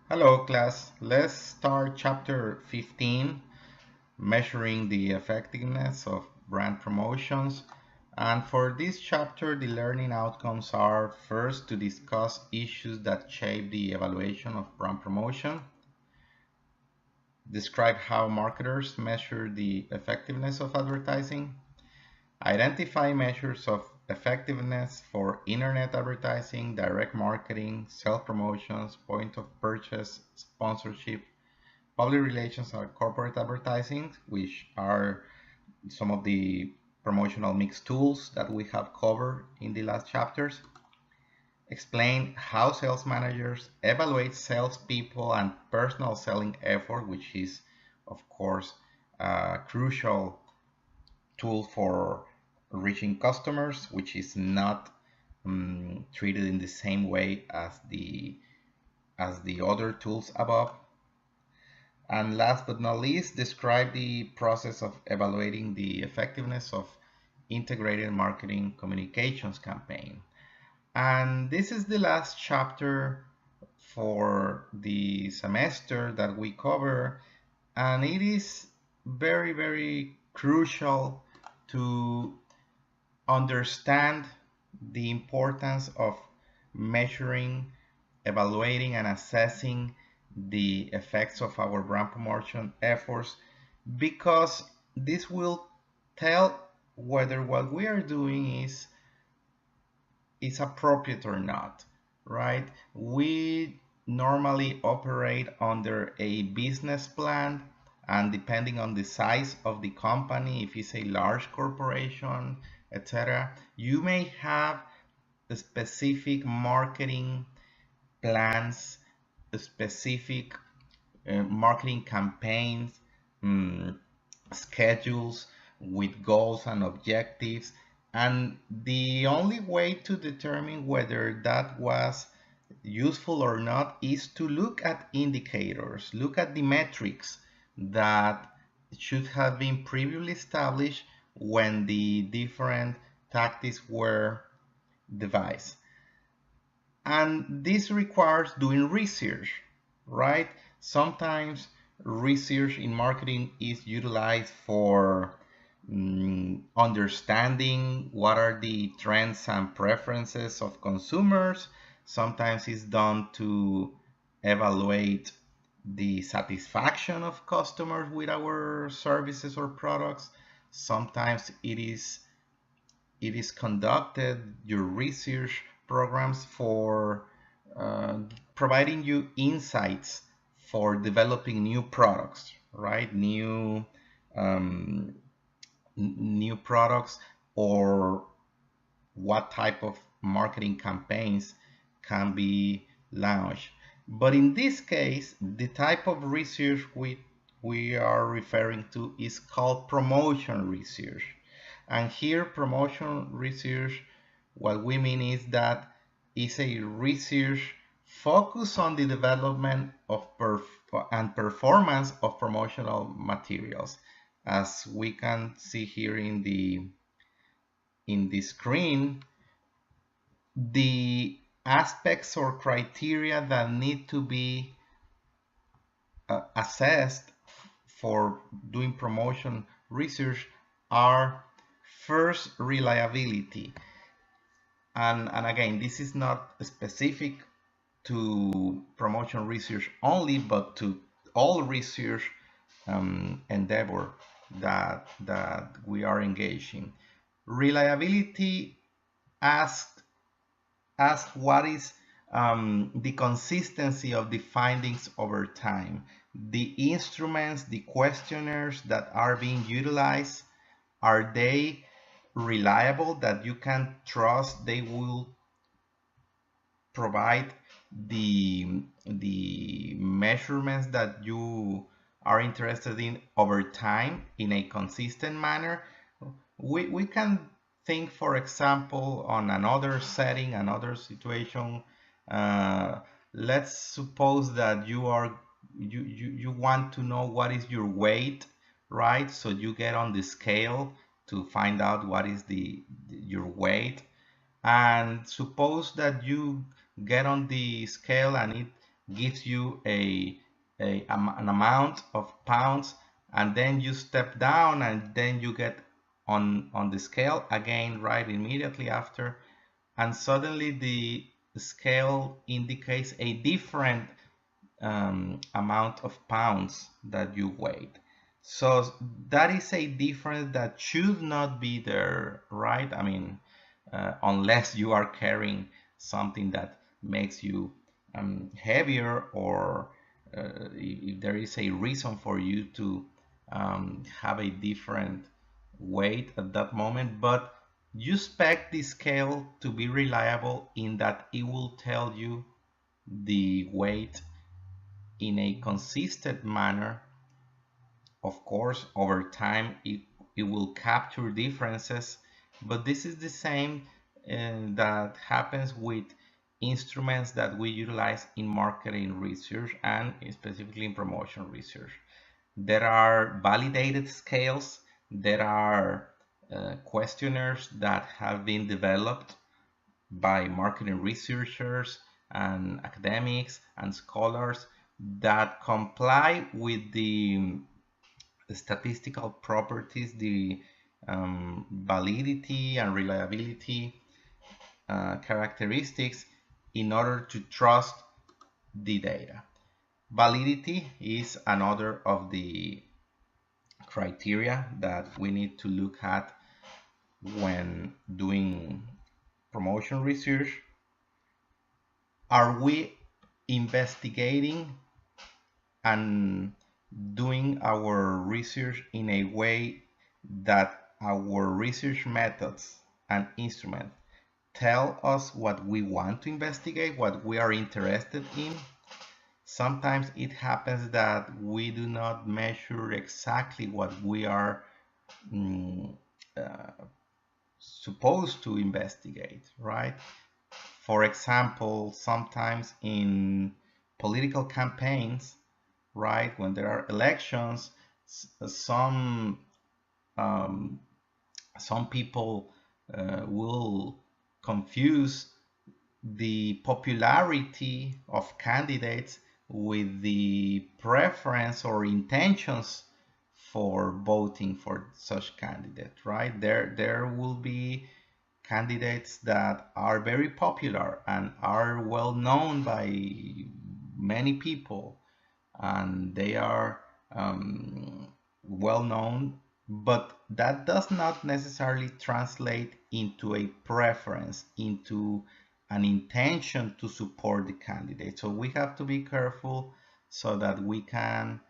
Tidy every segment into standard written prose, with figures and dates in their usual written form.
Hello class, let's start chapter 15, measuring the effectiveness of brand promotions. And for this chapter, the learning outcomes are first to discuss issues that shape the evaluation of brand promotion, describe how marketers measure the effectiveness of advertising, identify measures of effectiveness for internet advertising, direct marketing, self-promotions, point of purchase, sponsorship, public relations and corporate advertising, which are some of the promotional mix tools that we have covered in the last chapters. Explain how sales managers evaluate salespeople and personal selling effort, which is, of course, a crucial tool for reaching customers, which is not treated in the same way as the other tools above. And last but not least, describe the process of evaluating the effectiveness of integrated marketing communications campaign. And this is the last chapter for the semester that we cover, and it is very, very crucial to understand the importance of measuring, evaluating, and assessing the effects of our brand promotion efforts, because this will tell whether what we are doing is appropriate or not, right? We normally operate under a business plan, and depending on the size of the company, if it's a large corporation, etc., you may have specific marketing plans, specific marketing campaigns, schedules with goals and objectives. And the only way to determine whether that was useful or not is to look at indicators, look at the metrics that should have been previously established when the different tactics were devised. And this requires doing research, right? Sometimes research in marketing is utilized for understanding what are the trends and preferences of consumers. Sometimes it's done to evaluate the satisfaction of customers with our services or products. Sometimes it is conducted, your research programs, for providing you insights for developing new products, right? New products, or what type of marketing campaigns can be launched. But in this case, the type of research we are referring to is called promotion research. And here, promotion research, what we mean is that it's a research focused on the development of and performance of promotional materials. As we can see here in the screen, the aspects or criteria that need to be assessed for doing promotion research are first, reliability. And again, this is not specific to promotion research only, but to all research endeavor that we are engaging. Reliability asks what is the consistency of the findings over time. The instruments, the questionnaires that are being utilized, are they reliable, that you can trust they will provide the measurements that you are interested in over time in a consistent manner? We can think, for example, on another setting, another situation. Let's suppose that you want to know what is your weight, right? So you get on the scale to find out what is your weight. And suppose that you get on the scale and gives you an amount of pounds, and then you step down and then you get on the scale again right immediately after, and suddenly the scale indicates a different amount of pounds that you weighed. So that is a difference that should not be there, right? I mean, unless you are carrying something that makes you heavier, or if there is a reason for you to have a different weight at that moment. But you expect the scale to be reliable in that it will tell you the weight in a consistent manner. Of course, over time it will capture differences, but this is the same that happens with instruments that we utilize in marketing research and specifically in promotion research. There are validated scales, there are questionnaires that have been developed by marketing researchers and academics and scholars that comply with the statistical properties, the validity and reliability characteristics in order to trust the data. Validity is another of the criteria that we need to look at when doing promotion research. Are we investigating and doing our research in a way that our research methods and instruments tell us what we want to investigate, what we are interested in? Sometimes it happens that we do not measure exactly what we are uh, supposed to investigate, right? For example, sometimes in political campaigns, right, when there are elections, some um, some people will confuse the popularity of candidates with the preference or intentions for voting for such candidate, right? There will be candidates that are very popular and are well known by many people, and they are well known, but that does not necessarily translate into a preference, into an intention to support the candidate. So we have to be careful so that we can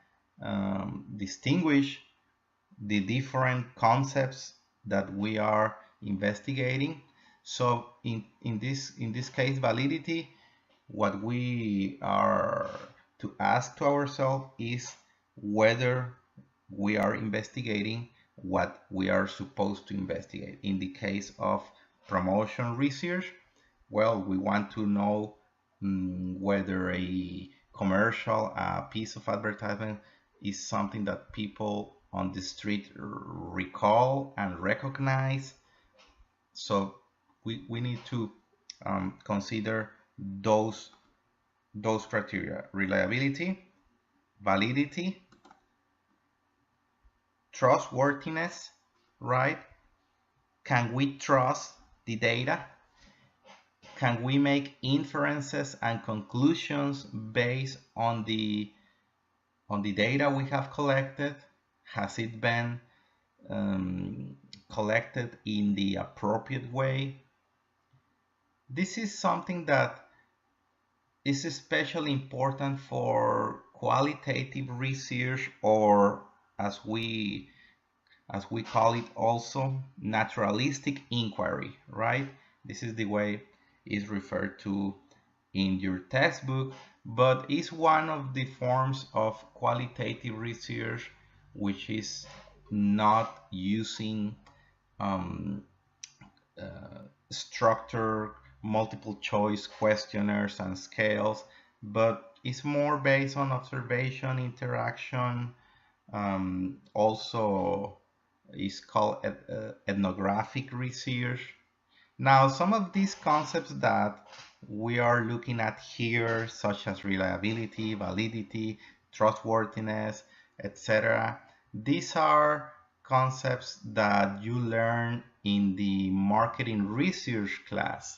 distinguish the different concepts that we are investigating. So in this case, validity, what we are to ask to ourselves is whether we are investigating what we are supposed to investigate. In the case of promotion research, well, we want to know whether a commercial, a piece of advertisement is something that people on the street recall and recognize. So we need to consider those criteria: reliability, validity, trustworthiness, right? Can we trust the data? Can we make inferences and conclusions based on the data we have collected? Has it been collected in the appropriate way? This is something that is especially important for qualitative research, or as we call it also, naturalistic inquiry, right? This is the way it's referred to in your textbook, but it's one of the forms of qualitative research which is not using structured multiple choice questionnaires and scales, but it's more based on observation, interaction. Also is called ethnographic research. Now, some of these concepts that we are looking at here, such as reliability, validity, trustworthiness, etc., these are concepts that you learn in the marketing research class.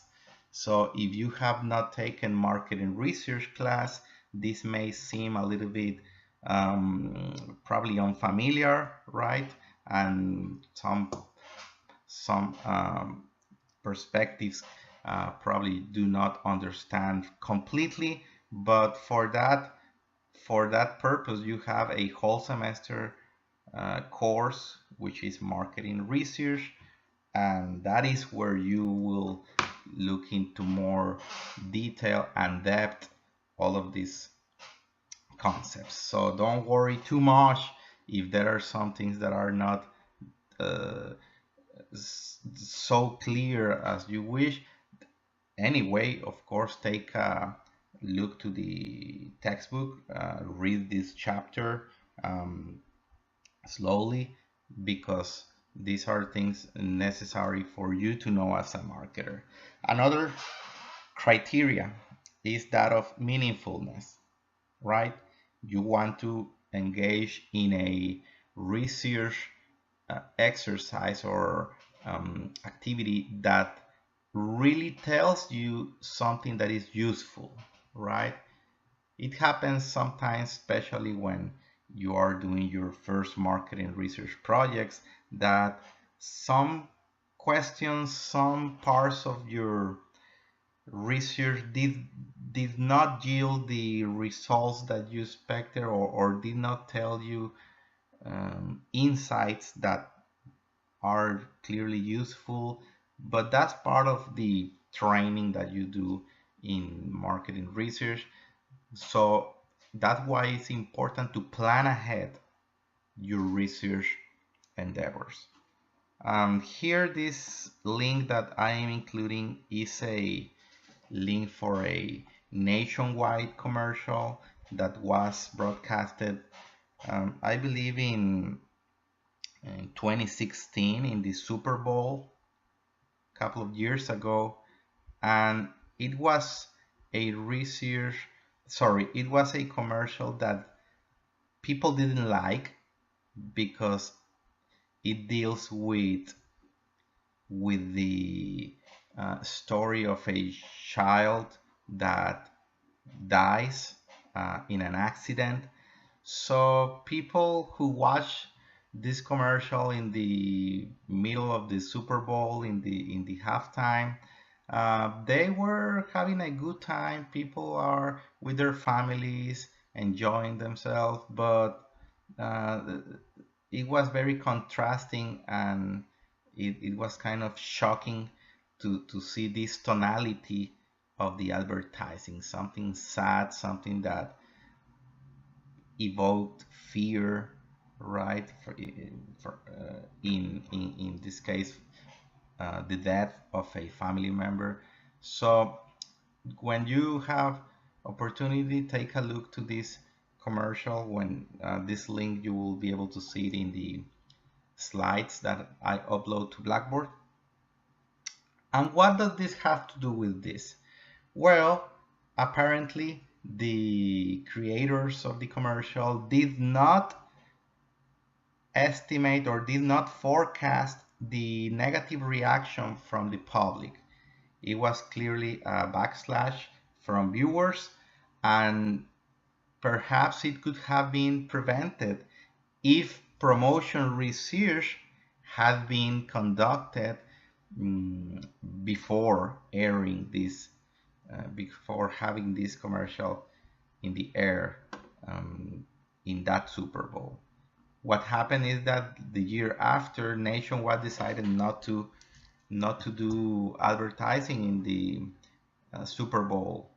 So if you have not taken marketing research class, this may seem a little bit probably unfamiliar, right? And some perspectives probably do not understand completely, but for that purpose you have a whole semester course which is marketing research, and that is where you will look into more detail and depth all of these concepts. So don't worry too much if there are some things that are not uh, so clear as you wish. Anyway, of course, take a look to the textbook, read this chapter um, slowly, because these are things necessary for you to know as a marketer. Another criteria is that of meaningfulness, right? You want to engage in a research exercise or activity that really tells you something that is useful, right? It happens sometimes, especially when you are doing your first marketing research projects, that some questions, some parts of your research did not yield the results that you expected, or did not tell you insights that are clearly useful. But that's part of the training that you do in marketing research. So that's why it's important to plan ahead your research endeavors. Here, this link that I am including is a link for a nationwide commercial that was broadcasted, I believe, in 2016 in the Super Bowl a couple of years ago, and it was a research, sorry, it was a commercial that people didn't like because it deals with the story of a child that dies in an accident. So people who watch this commercial in the middle of the Super Bowl, in the halftime, they were having a good time. People are with their families, enjoying themselves, but uh, it was very contrasting, and it was kind of shocking to see this tonality of the advertising, something sad, something that evoked fear, right? In this case, the death of a family member. So when you have opportunity, take a look to this commercial. When this link, you will be able to see it in the slides that I upload to Blackboard. And what does this have to do with this? Well, apparently the creators of the commercial did not estimate or did not forecast the negative reaction from the public. It was clearly a backslash from viewers, and perhaps it could have been prevented if promotion research had been conducted before airing this, before having this commercial in the air in that Super Bowl. What happened is that the year after, Nationwide decided not to do advertising in the Super Bowl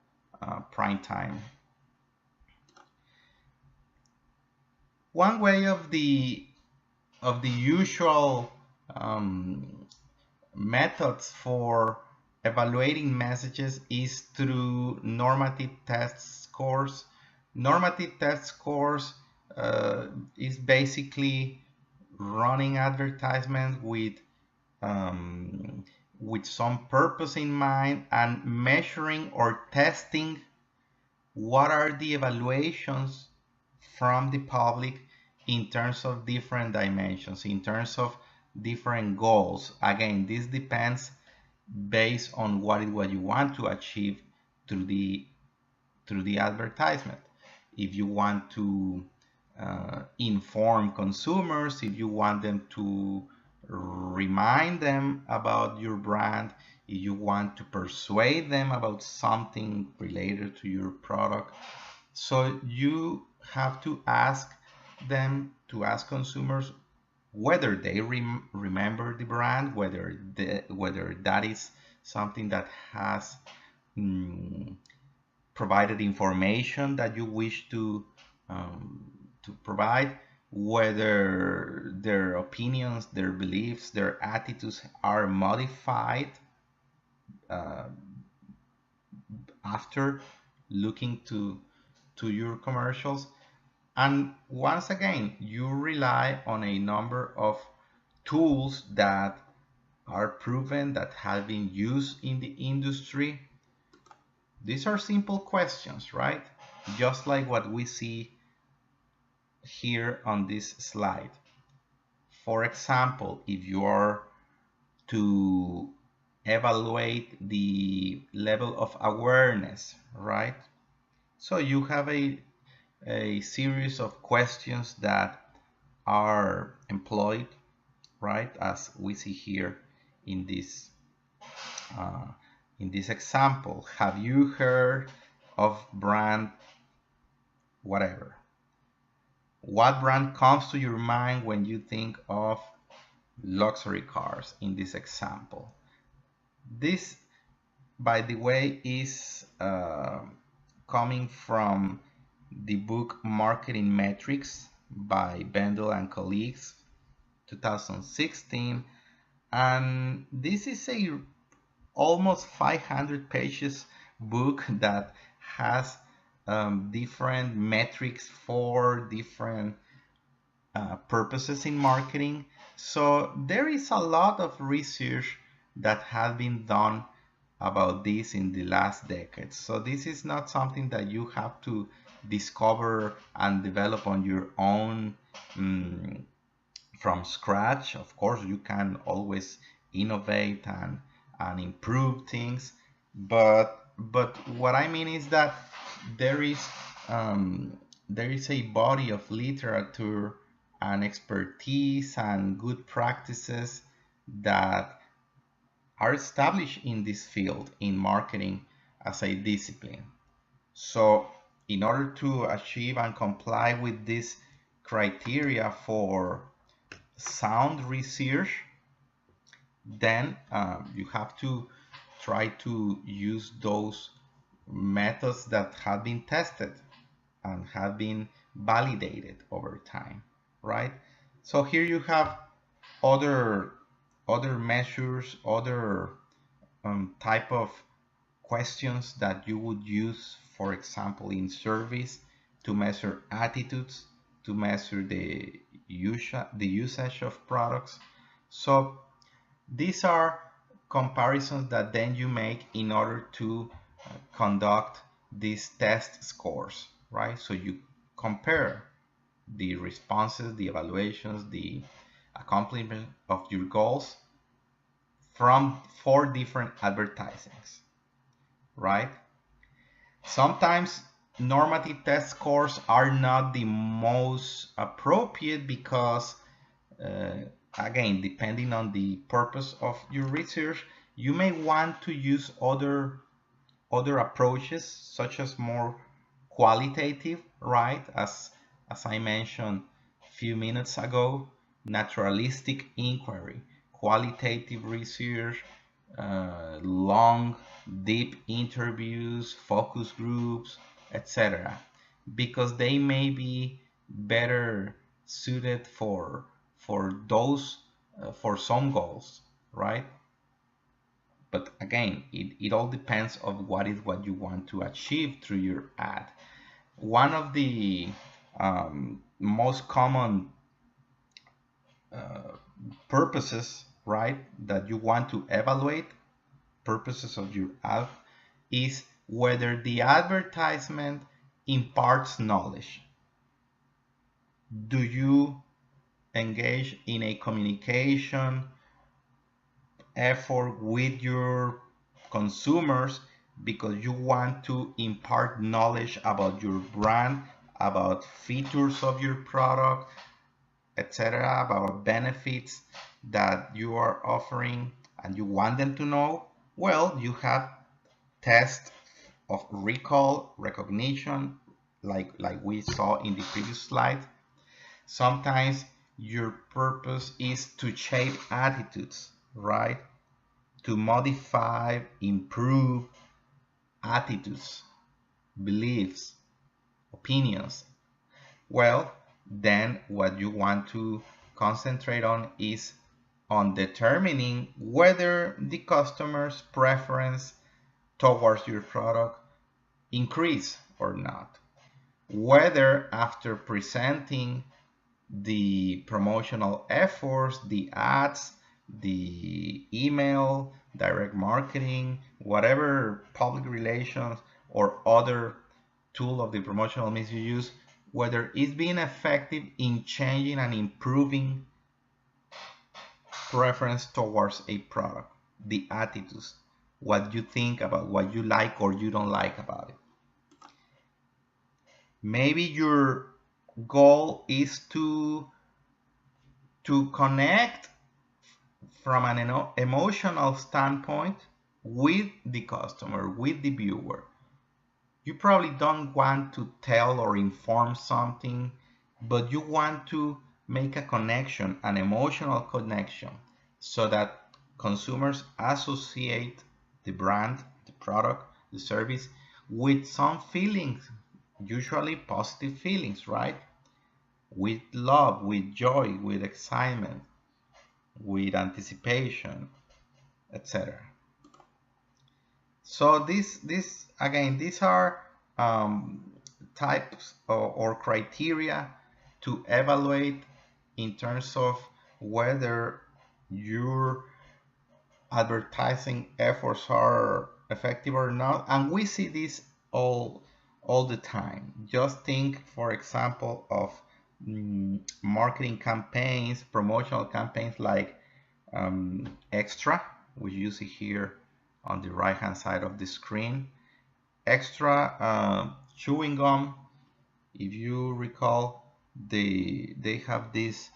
prime time. One way of the usual methods for evaluating messages is through normative test scores. Normative test scores is basically running advertisement with with some purpose in mind and measuring or testing what are the evaluations from the public in terms of different dimensions, in terms of different goals. Again, this depends based on what you want to achieve through the advertisement. If you want to inform consumers, if you want them to remind them about your brand, if you want to persuade them about something related to your product. So you have to ask them, to ask consumers whether they remember the brand, whether that is something that has provided information that you wish to provide, whether their opinions, their beliefs, their attitudes are modified after looking to your commercials. And once again, you rely on a number of tools that are proven, that have been used in the industry. These are simple questions, right? Just like what we see here on this slide. For example, if you are to evaluate the level of awareness, right? So you have a series of questions that are employed, right? As we see here in this example. Have you heard of brand whatever? What brand comes to your mind when you think of luxury cars in this example? This, by the way, is coming from the book Marketing Metrics by Bendel and colleagues, 2016. And this is a almost 500 pages book that has different metrics for different purposes in marketing. So there is a lot of research that has been done about this in the last decade. So this is not something that you have to discover and develop on your own from scratch. Of course, you can always innovate and improve things, but what I mean is that there is a body of literature and expertise and good practices that are established in this field, in marketing as a discipline. So in order to achieve and comply with this criteria for sound research, then you have to try to use those methods that have been tested and have been validated over time, right? So here you have other measures, other type of questions that you would use, for example, in surveys to measure attitudes, to measure the usage of products. So these are comparisons that then you make in order to conduct these test scores, right? So you compare the responses, the evaluations, the accomplishment of your goals from 4 different advertisings, right? Sometimes normative test scores are not the most appropriate because again, depending on the purpose of your research, you may want to use other approaches, such as more qualitative, right? As I mentioned a few minutes ago, naturalistic inquiry, qualitative research, long, deep interviews, focus groups, etc., because they may be better suited for those for some goals, right? But again, it all depends on what you want to achieve through your ad. One of the most common purposes right, that you want to evaluate purposes of your ad is whether the advertisement imparts knowledge. Do you engage in a communication effort with your consumers because you want to impart knowledge about your brand, about features of your product, etc., about benefits that you are offering, and you want them to know? Well, you have tests of recall, recognition, like we saw in the previous slide. Sometimes your purpose is to shape attitudes, right? To modify, improve attitudes, beliefs, opinions. Well, then what you want to concentrate on is on determining whether the customer's preference towards your product increase or not. Whether after presenting the promotional efforts, the ads, the email, direct marketing, whatever public relations or other tool of the promotional mix you use, whether it's being effective in changing and improving preference towards a product, the attitudes, what you think about, what you like or you don't like about it. Maybe your goal is to connect from an emotional standpoint with the customer, with the viewer. You probably don't want to tell or inform something, but you want to make a connection, an emotional connection, so that consumers associate the brand, the product, the service with some feelings, usually positive feelings, right? With love, with joy, with excitement, with anticipation, etc. So this again, these are types or criteria to evaluate in terms of whether your advertising efforts are effective or not. And we see this all the time. Just think, for example, of marketing campaigns, promotional campaigns like Extra, which you see here on the right hand side of the screen. Extra chewing gum, if you recall, they have this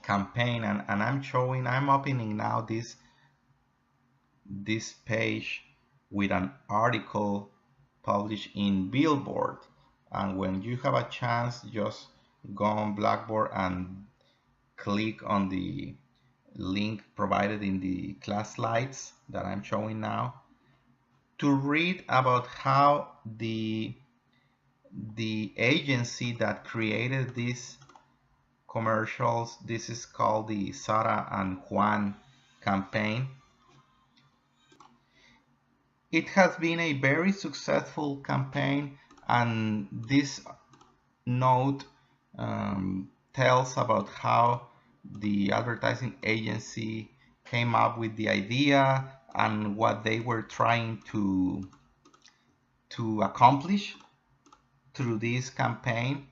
campaign, and I'm opening now this page with an article published in Billboard. And when you have a chance, just go on Blackboard and click on the link provided in the class slides that I'm showing now to read about how the agency that created these commercials, this is called the Sara and Juan campaign. It has been a very successful campaign, and this note tells about how the advertising agency came up with the idea and what they were trying to accomplish through this campaign,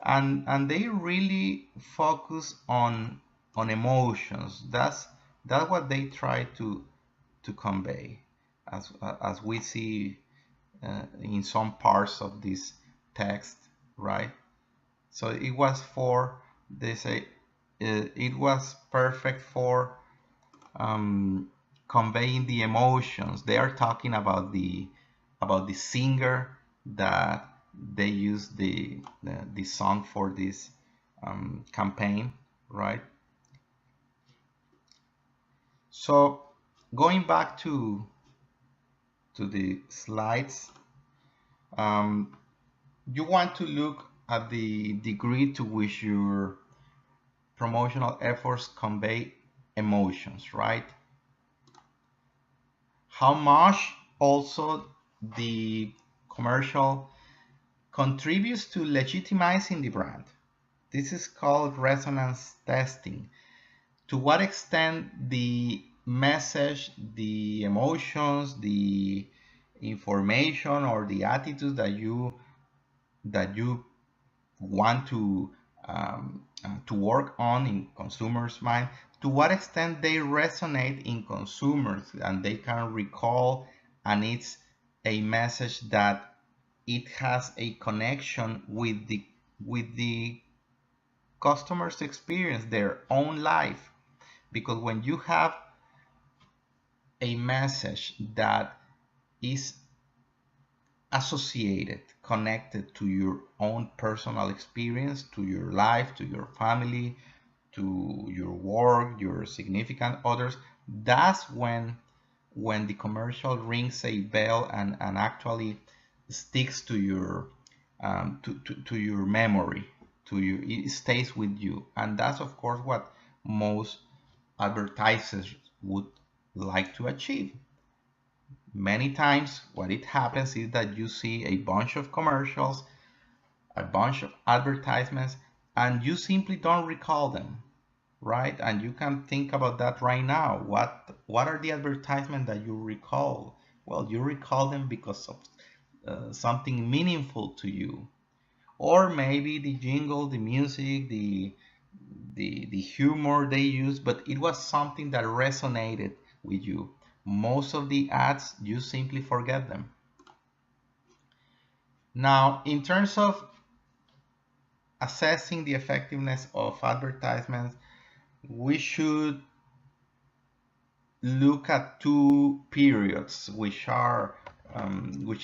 and they really focus on emotions. That's what they try to convey, as we see in some parts of this text, right? So it was for, they say, it was perfect for conveying the emotions. They are talking about the singer that they used the song for this campaign, right? So going back to the slides, you want to look at the degree to which your promotional efforts convey emotions, right? How much also the commercial contributes to legitimizing the brand. This is called resonance testing. to what extent the message, the emotions, the information, or the attitudes that you want to work on in consumers' mind, to what extent they resonate in consumers and they can recall, and it's a message that it has a connection with the customer's experience, their own life. Because when you have a message that is associated, connected to your own personal experience, to your life, to your family, to your work, your significant others, that's when the commercial rings a bell and actually sticks to your to your memory, to you, it stays with you. And that's of course what most advertisers would like to achieve. Many times what it happens is that you see a bunch of commercials, a bunch of advertisements, and you simply don't recall them, right? And you can think about that right now. What are the advertisements that you recall? Well, you recall them because of something meaningful to you, or maybe the jingle, the music, the humor they use, but it was something that resonated with you. Most of the ads, you simply forget them. Now, in terms of assessing the effectiveness of advertisements, we should look at two periods, which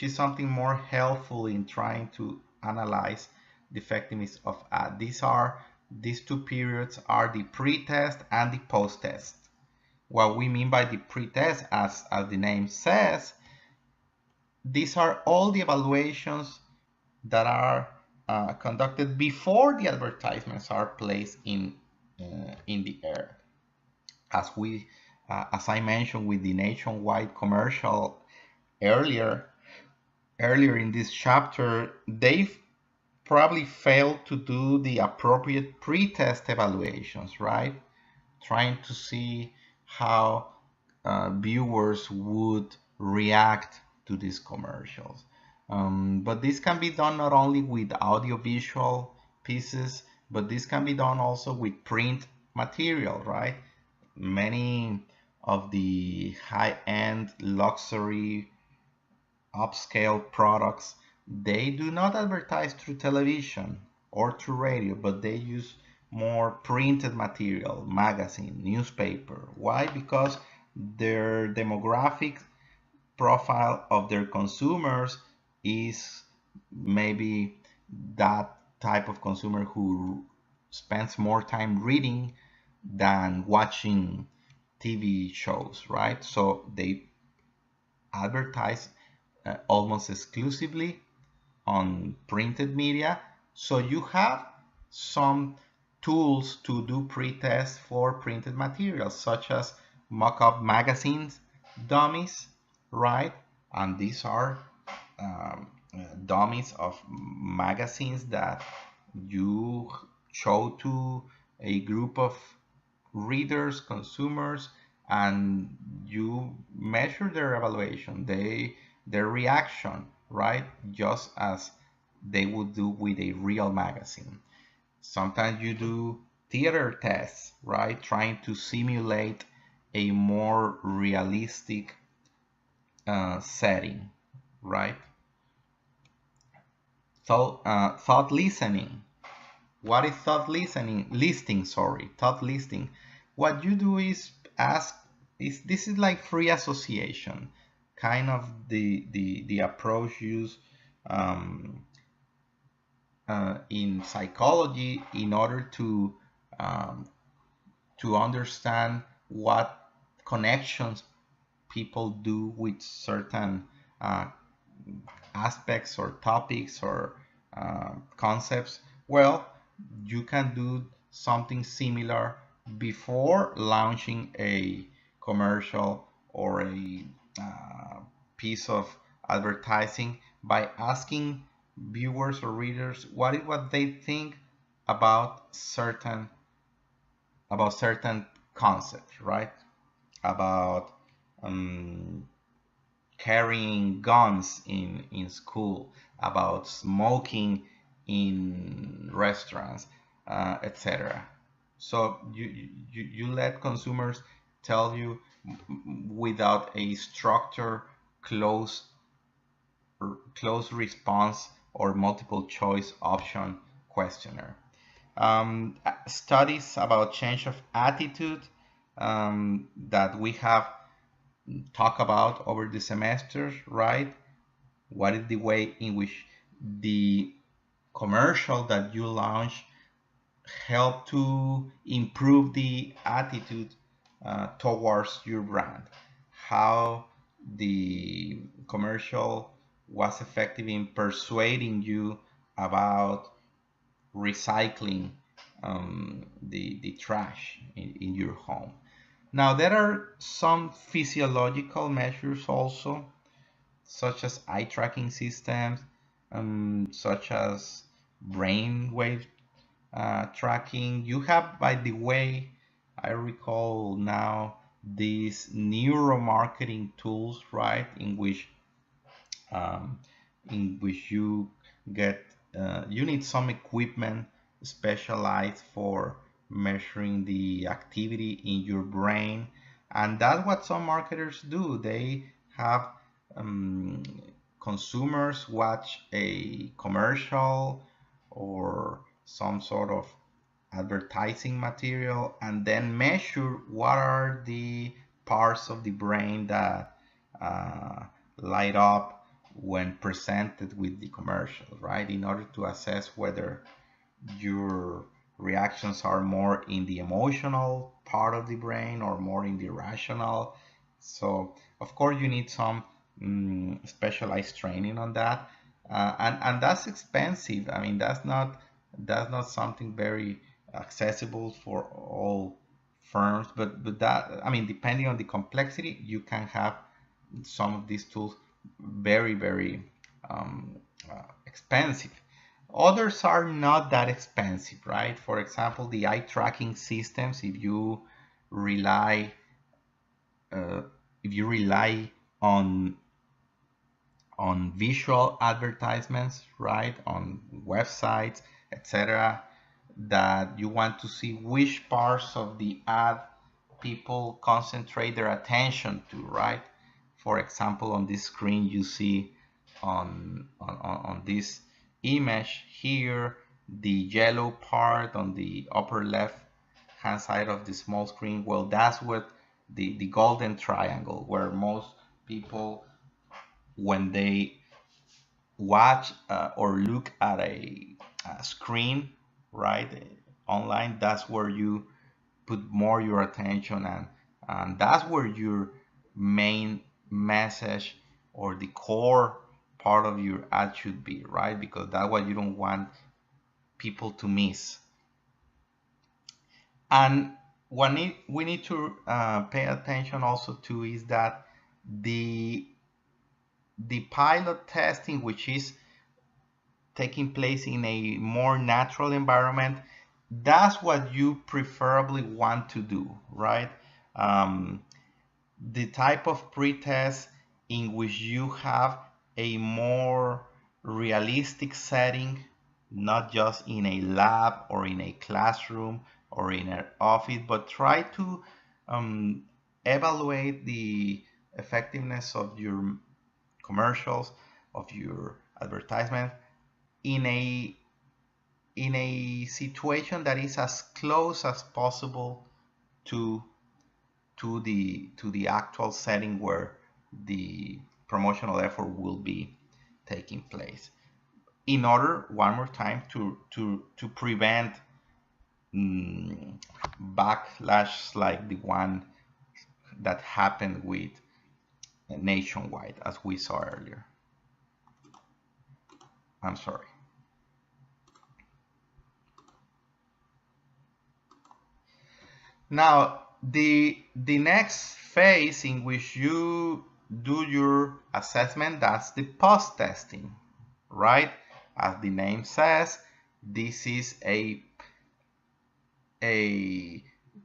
is something more helpful in trying to analyze the effectiveness of ad. These two periods are the pre-test and the post-test. What we mean by the pre-test, as the name says, these are all the evaluations that are conducted before the advertisements are placed in the air. As I mentioned with the nationwide commercial earlier in this chapter, they've probably failed to do the appropriate pre-test evaluations, right? Trying to see how viewers would react to these commercials. But this can be done not only with audiovisual pieces, but this can be done also with print material, right? Many of the high-end luxury upscale products, they do not advertise through television or through radio, but they use more printed material, magazine, newspaper. Why? Because their demographic profile of their consumers is maybe that type of consumer who spends more time reading than watching TV shows, right? So they advertise almost exclusively on printed media. So you have some tools to do pre-tests for printed materials, such as mock-up magazines, dummies, right? And these are dummies of magazines that you show to a group of readers, consumers, and you measure their evaluation, their reaction, right? Just as they would do with a real magazine. Sometimes you do theater tests, right? Trying to simulate a more realistic setting, right? So thought listening. What is thought listening? Listing, sorry, thought listing. What you do is ask, this is like free association, kind of the approach used in psychology in order to understand what connections people do with certain aspects or topics or concepts. Well, you can do something similar before launching a commercial or a piece of advertising by asking viewers or readers what they think about certain concept, right? About carrying guns in school, about smoking in restaurants, etc. So you let consumers tell you without a structured, close response or multiple choice option questionnaire. Studies about change of attitude that we have talked about over the semester, right? What is the way in which the commercial that you launch help to improve the attitude towards your brand? How the commercial was effective in persuading you about recycling the trash in your home. Now, there are some physiological measures also, such as eye tracking systems, such as brainwave tracking. You have, by the way, I recall now, these neuromarketing tools, right, um, in which you get you need some equipment specialized for measuring the activity in your brain, and that's what some marketers do. They have um, consumers watch a commercial or some sort of advertising material and then measure what are the parts of the brain that uh, light up when presented with the commercial, right? In order to assess whether your reactions are more in the emotional part of the brain or more in the rational. So, of course, you need some specialized training on that, and that's expensive. I mean, that's not something very accessible for all firms, but that, I mean, depending on the complexity, you can have some of these tools very um, expensive. Others are not that expensive, right? For example, the eye tracking systems, rely uh, if you rely on visual advertisements, right, on websites, etc., that you want to see which parts of the ad people concentrate their attention to, right? For example, on this screen you see on this image here, the yellow part on the upper left hand side of the small screen. Well, that's what the golden triangle, where most people, when they watch or look at a screen, right, online, that's where you put more your attention, and that's where your main message or the core part of your ad should be, right? Because that's what you don't want people to miss. And what we need to pay attention also to is that the pilot testing, which is taking place in a more natural environment, that's what you preferably want to do, right? The type of pretest in which you have a more realistic setting, not just in a lab or in a classroom or in an office, but try to evaluate the effectiveness of your commercials, of your advertisement in a situation that is as close as possible to the actual setting where the promotional effort will be taking place, in order, one more time, to prevent backlash like the one that happened with Nationwide, as we saw earlier. I'm sorry. Now, the next phase in which you do your assessment, that's the post testing, right? As the name says, this is a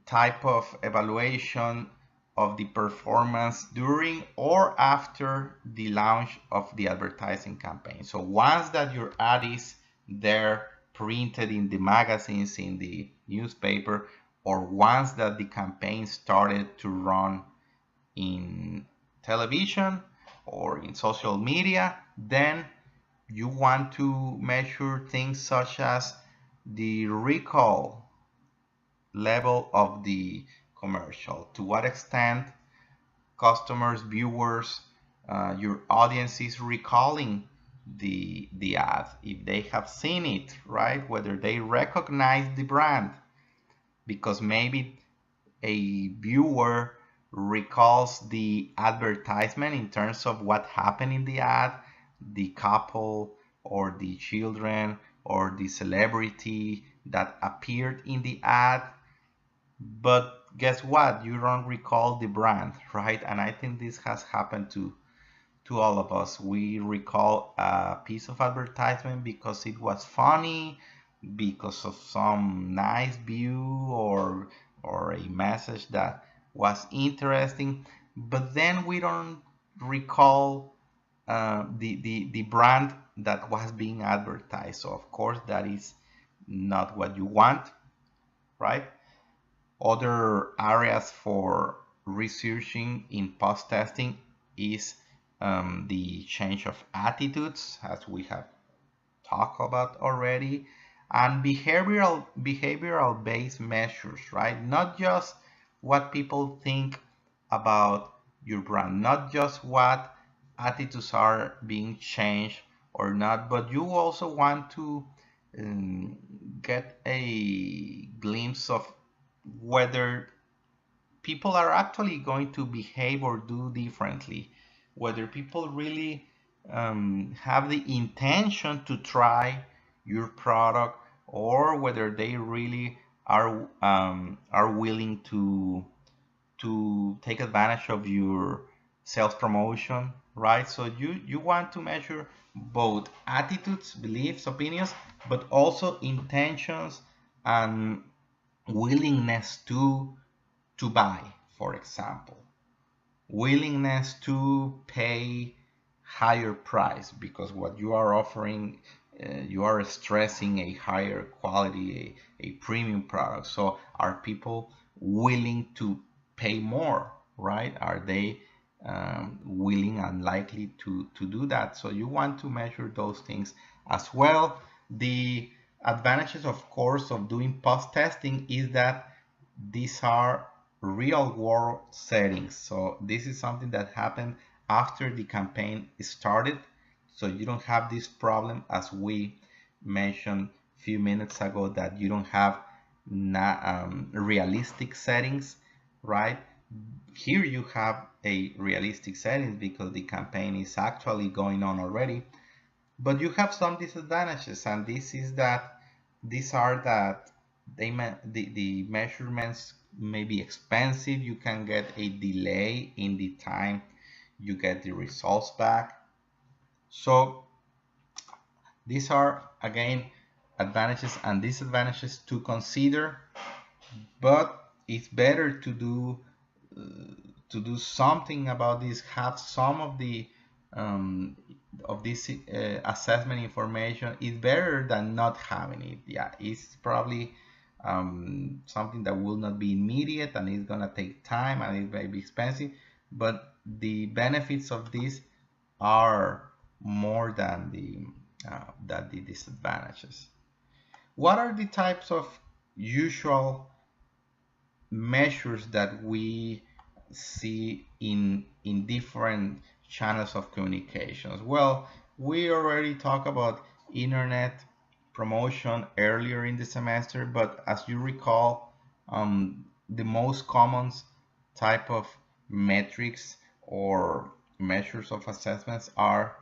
type of evaluation of the performance during or after the launch of the advertising campaign. So once that your ad is there printed in the magazines, in the newspaper, or once that the campaign started to run in television or in social media, then you want to measure things such as the recall level of the commercial. To what extent customers, viewers, your audience is recalling the ad, if they have seen it, right? Whether they recognize the brand, because maybe a viewer recalls the advertisement in terms of what happened in the ad, the couple or the children or the celebrity that appeared in the ad. But guess what? You don't recall the brand, right? And I think this has happened to all of us. We recall a piece of advertisement because it was funny, because of some nice view or a message that was interesting, but then we don't recall the brand that was being advertised. So of course that is not what you want, right? Other areas for researching in post-testing is the change of attitudes, as we have talked about already, and behavioral based measures, right? Not just what people think about your brand, not just what attitudes are being changed or not, but you also want to get a glimpse of whether people are actually going to behave or do differently, whether people really have the intention to try your product, or whether they really are willing to take advantage of your sales promotion, right? So you want to measure both attitudes, beliefs, opinions, but also intentions and willingness to buy, for example, willingness to pay higher price, because what you are offering, you are stressing a higher quality, a premium product. So are people willing to pay more, right? Are they willing and likely to do that? So you want to measure those things as well. The advantages, of course, of doing post testing is that these are real world settings. So this is something that happened after the campaign started. So you don't have this problem, as we mentioned a few minutes ago, that you don't have realistic settings, right? Here you have a realistic settings because the campaign is actually going on already, but you have some disadvantages, and this is that these are that the measurements may be expensive. You can get a delay in the time you get the results back. So these are, again, advantages and disadvantages to consider, but it's better to do something about this, have some of this assessment information. Is better than not having it. Yeah, it's probably something that will not be immediate, and it's gonna take time, and it may be expensive, but the benefits of this are more than the disadvantages. What are the types of usual measures that we see in different channels of communications? Well, we already talked about internet promotion earlier in the semester, but as you recall, the most common type of metrics or measures of assessments are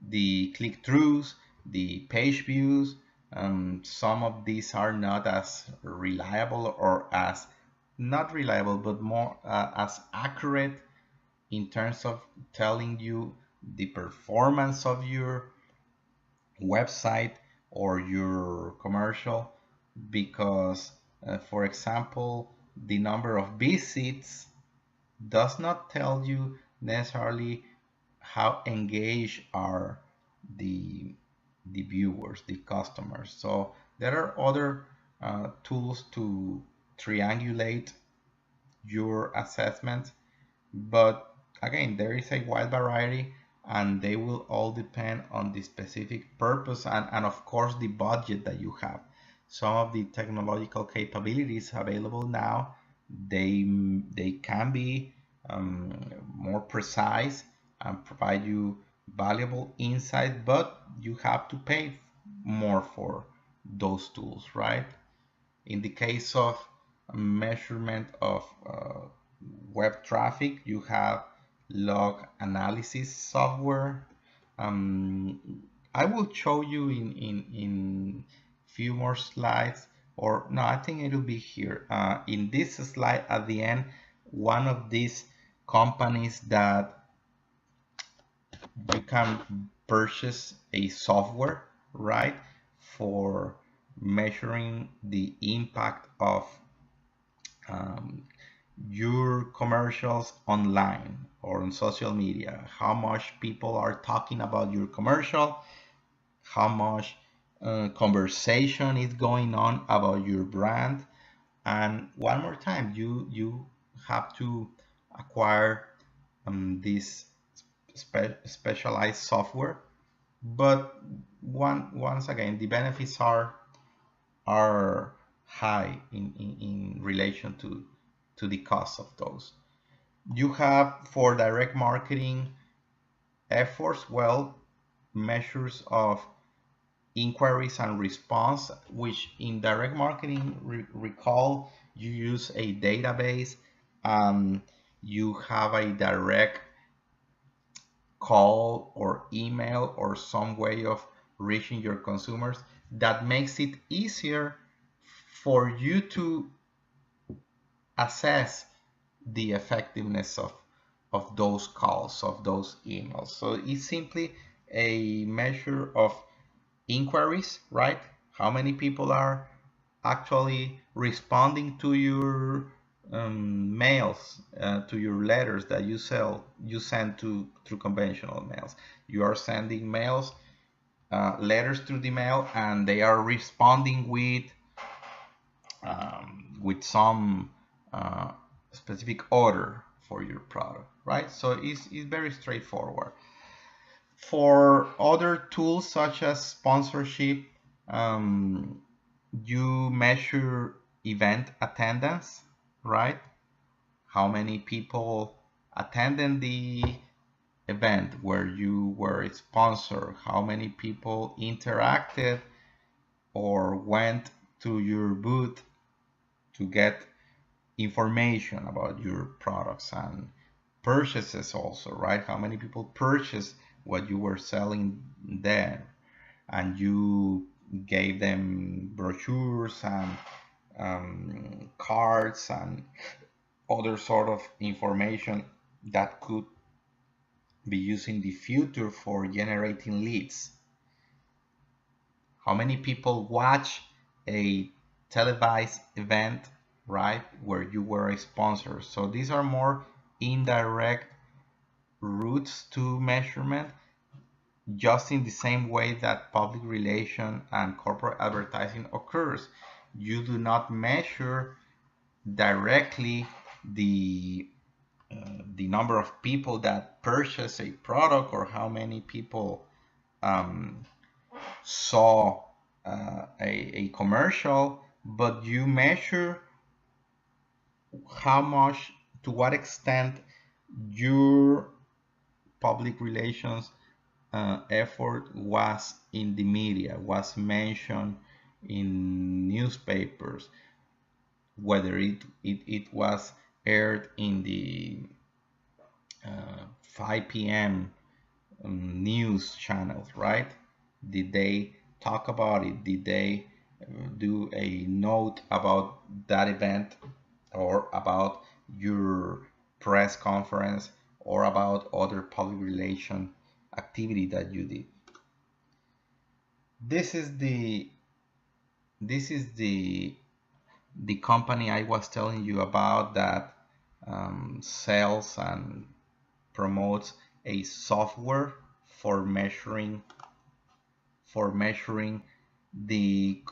the click-throughs, the page views. Some of these are not as reliable, or as not reliable, but more as accurate in terms of telling you the performance of your website or your commercial, because for example, the number of visits does not tell you necessarily how engaged are the viewers, the customers. So there are other tools to triangulate your assessment, but again, there is a wide variety and they will all depend on the specific purpose and of course the budget that you have. Some of the technological capabilities available now, they can be more precise and provide you valuable insight, but you have to pay more for those tools, right? In the case of measurement of web traffic, you have log analysis software. I will show you in few more slides, or no, I think it'll be here. In this slide at the end, one of these companies that you can purchase a software, right, for measuring the impact of your commercials online or on social media, how much people are talking about your commercial, how much conversation is going on about your brand. And one more time, you have to acquire this specialized software, but once again, the benefits are high in relation to the cost of those. You have for direct marketing efforts, well, measures of inquiries and response, which in direct marketing, recall, you use a database, you have a direct call or email or some way of reaching your consumers that makes it easier for you to assess the effectiveness of those calls, of those emails. So it's simply a measure of inquiries, right? How many people are actually responding to your mails, to your letters that you send through conventional mails. You are sending mails, letters through the mail, and they are responding with some specific order for your product, right? So it's very straightforward. For other tools such as sponsorship, you measure event attendance, right? How many people attended the event where you were a sponsor? How many people interacted or went to your booth to get information about your products and purchases also, right? How many people purchased what you were selling there, and you gave them brochures and cards and other sort of information that could be used in the future for generating leads. How many people watch a televised event, right, where you were a sponsor? So these are more indirect routes to measurement, just in the same way that public relation and corporate advertising occurs. You do not measure directly the number of people that purchase a product or how many people saw a commercial, but you measure how much, to what extent your public relations effort was in the media, was mentioned in newspapers, whether it was aired in the 5 p.m. News channels, right? Did they talk about it? Did they do a note about that event or about your press conference or about other public relation activity that you did? This is the the company I was telling you about that sells and promotes a software for measuring the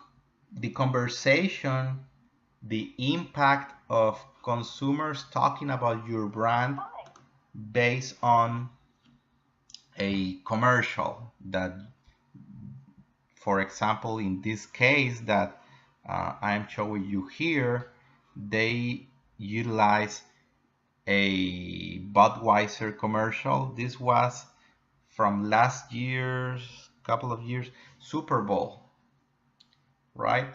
conversation, the impact of consumers talking about your brand based on a commercial that, for example, in this case that I'm showing you here, they utilize a Budweiser commercial. This was from last year's couple of years Super Bowl, right?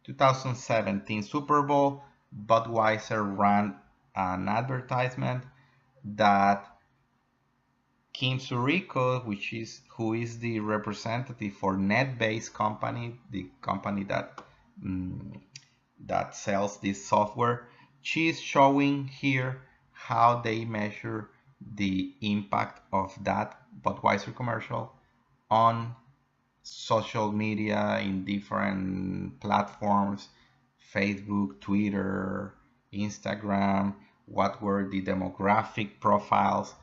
2017 Super Bowl. Budweiser ran an advertisement that Kim Surico, who is the representative for NetBase company, the company that that sells this software, she's showing here how they measure the impact of that Budweiser commercial on social media in different platforms, Facebook, Twitter, Instagram, what were the demographic profiles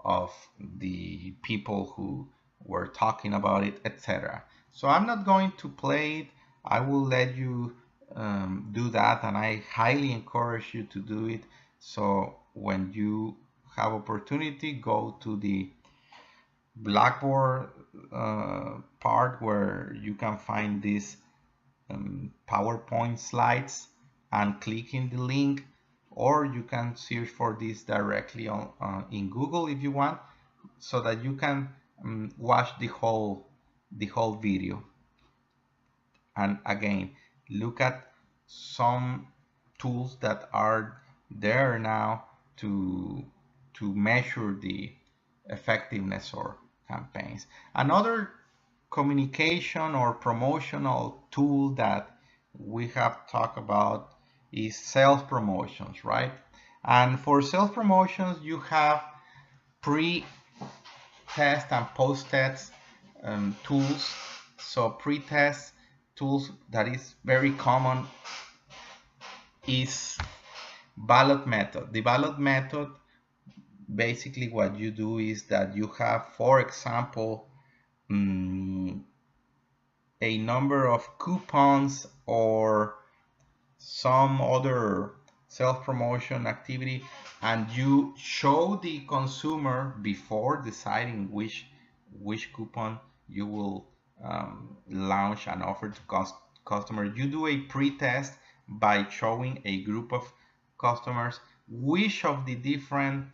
of the people who were talking about it, etc. So I'm not going to play it. I will let you do that, and I highly encourage you to do it. So when you have opportunity, go to the Blackboard part where you can find these PowerPoint slides and click in the link, or you can search for this directly on in Google if you want, so that you can watch the whole video. And again, look at some tools that are there now to measure the effectiveness or campaigns. Another communication or promotional tool that we have talked about is sales promotions, right? And for sales promotions, you have pre-test and post-test tools. So pre-test tools that is very common is ballot method. The ballot method, basically what you do is that you have, for example, a number of coupons or some other self-promotion activity, and you show the consumer before deciding which coupon you will launch and offer to customers. You do a pre-test by showing a group of customers which of the different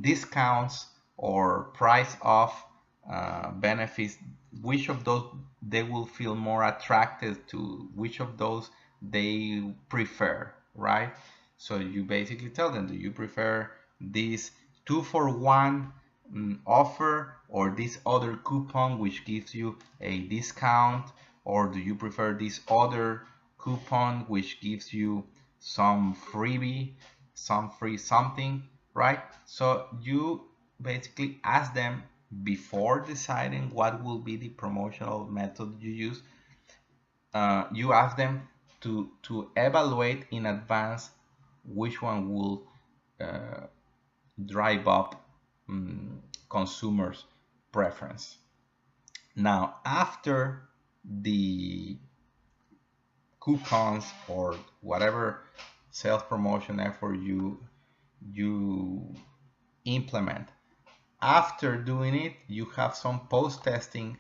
discounts or price off benefits, which of those they will feel more attracted to, which of those they prefer, right? So you basically tell them, do you prefer this 2-for-1 offer, or this other coupon which gives you a discount, or do you prefer this other coupon which gives you some freebie, some free something, right? So you basically ask them before deciding what will be the promotional method you use. You ask them to evaluate in advance which one will drive up consumers' preference. Now, after the coupons or whatever sales promotion effort you implement, after doing it, you have some post-testing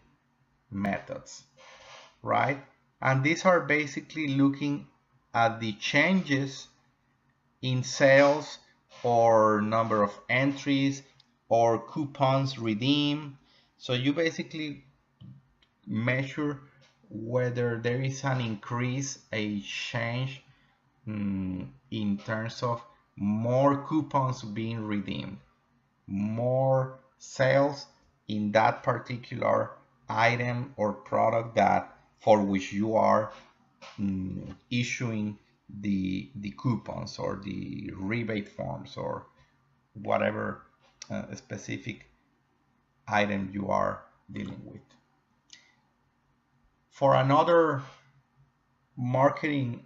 methods, right? And these are basically looking at the changes in sales or number of entries or coupons redeemed. So you basically measure whether there is an increase, a change in terms of more coupons being redeemed, more sales in that particular item or product that for which you are issuing the coupons or the rebate forms or whatever specific item you are dealing with. For another marketing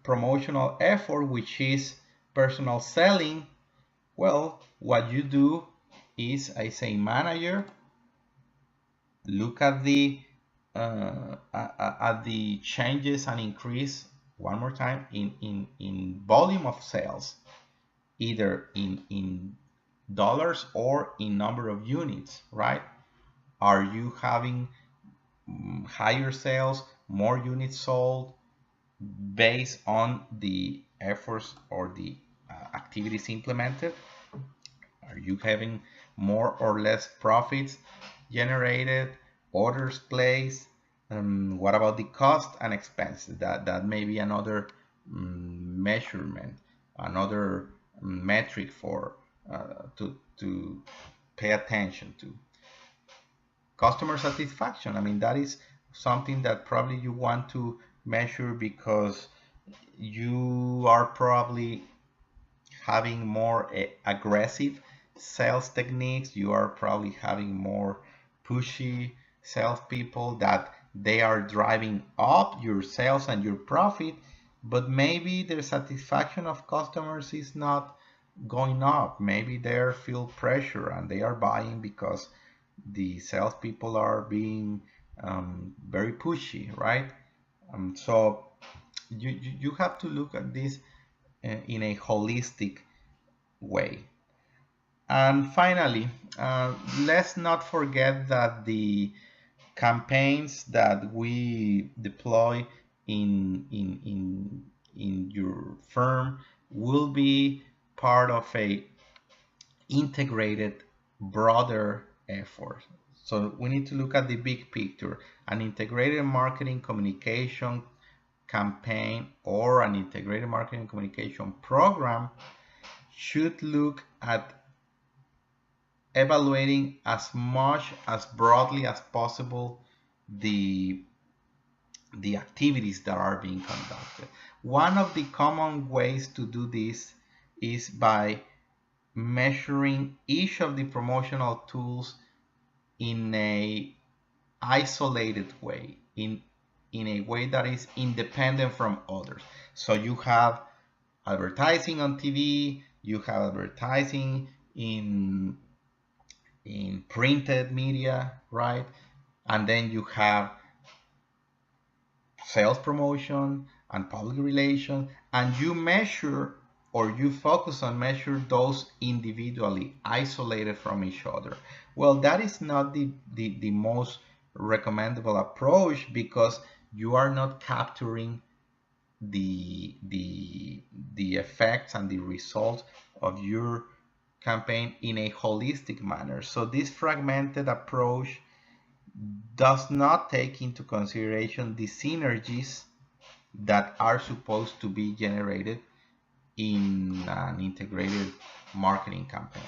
promotional effort, which is personal selling, well, what you do is, I say, manager, look at the changes and increase one more time in volume of sales, either in dollars or in number of units, right? Are you having higher sales, more units sold based on the efforts or the activities implemented? Are you having more or less profits generated, orders placed? What about the cost and expenses? That may be another measurement, another metric for to pay attention to. Customer satisfaction. I mean, that is something that probably you want to measure because you are probably having more aggressive sales techniques. You are probably having more pushy salespeople that they are driving up your sales and your profit, but maybe the satisfaction of customers is not going up. Maybe they feel pressure and they are buying because the salespeople are being very pushy, right? So you have to look at this in a holistic way. And finally, let's not forget that the campaigns that we deploy in your firm will be part of a integrated, broader effort. So we need to look at the big picture. An integrated marketing communication campaign or an integrated marketing communication program should look at evaluating as much as broadly as possible the activities that are being conducted. One of the common ways to do this is by measuring each of the promotional tools in a isolated way, in a way that is independent from others. So you have advertising on TV, you have advertising in printed media, right? And then you have sales promotion and public relations, and you measure or you focus on measure those individually, isolated from each other. Well, that is not the most recommendable approach because you are not capturing the effects and the results of your campaign in a holistic manner. So this fragmented approach does not take into consideration the synergies that are supposed to be generated in an integrated marketing campaign.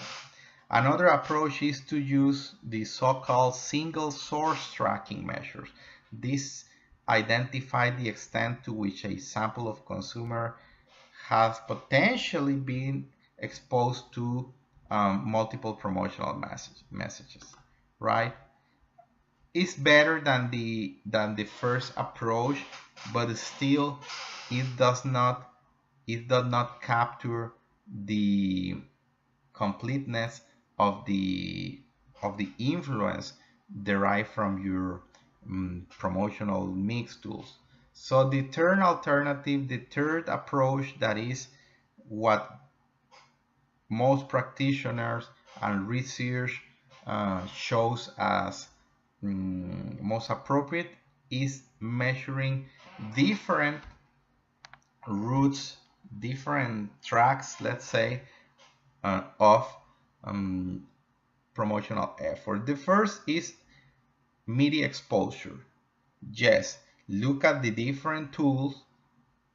Another approach is to use the so-called single source tracking measures. This identifies the extent to which a sample of consumer has potentially been exposed to multiple promotional messages, right? It's better than the first approach, but still it does not capture the completeness of the influence derived from your promotional mix tools. So the third alternative, the third approach, that is what most practitioners and research shows as most appropriate, is measuring different routes, different tracks, let's say, of promotional effort. The first is media exposure. Yes, look at the different tools,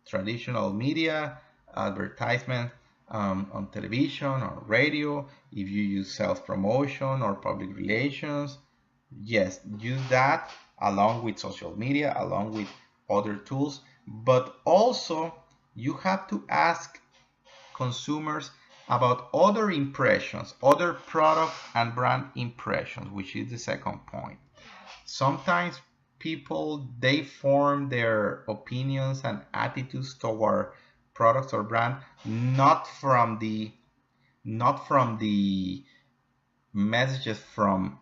traditional media, advertisement on television or radio. If you use self-promotion or public relations, yes, use that along with social media, along with other tools. But also you have to ask consumers about other impressions, other product and brand impressions, which is the second point. Sometimes people, they form their opinions and attitudes toward products or brand not from the messages from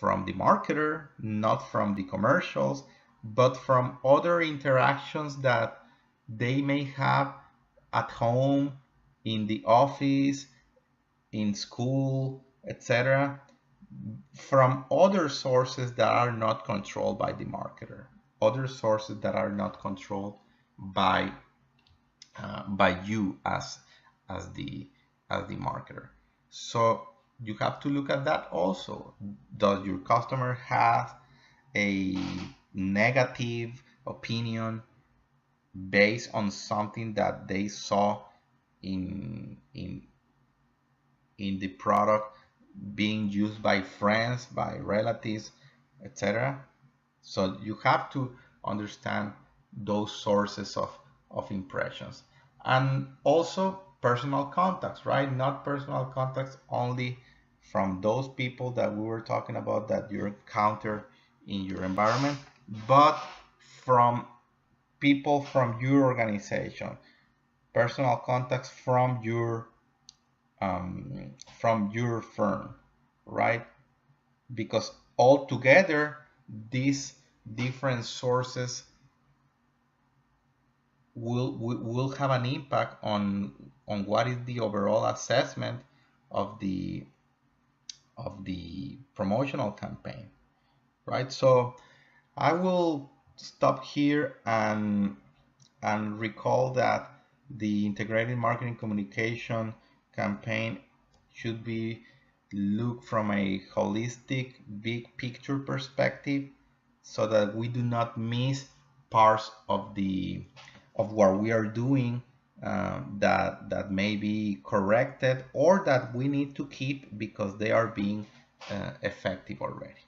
the marketer, not from the commercials, but from other interactions that they may have at home, in the office, in school, etc., from other sources that are not controlled by the marketer, other sources that are not controlled by you as the marketer. So you have to look at that also. Does your customer have a negative opinion based on something that they saw in the product being used by friends, by relatives, etc.? So you have to understand those sources of impressions. And also personal contacts, right? Not personal contacts only from those people that we were talking about that you encounter in your environment, but from people from your organization, personal contacts from your firm, right? Because altogether, these different sources will have an impact on what is the overall assessment of the promotional campaign, right? So I will stop here and recall that the integrated marketing communication campaign should be looked from a holistic, big picture perspective, so that we do not miss parts of what we are doing, that may be corrected or that we need to keep because they are being effective already.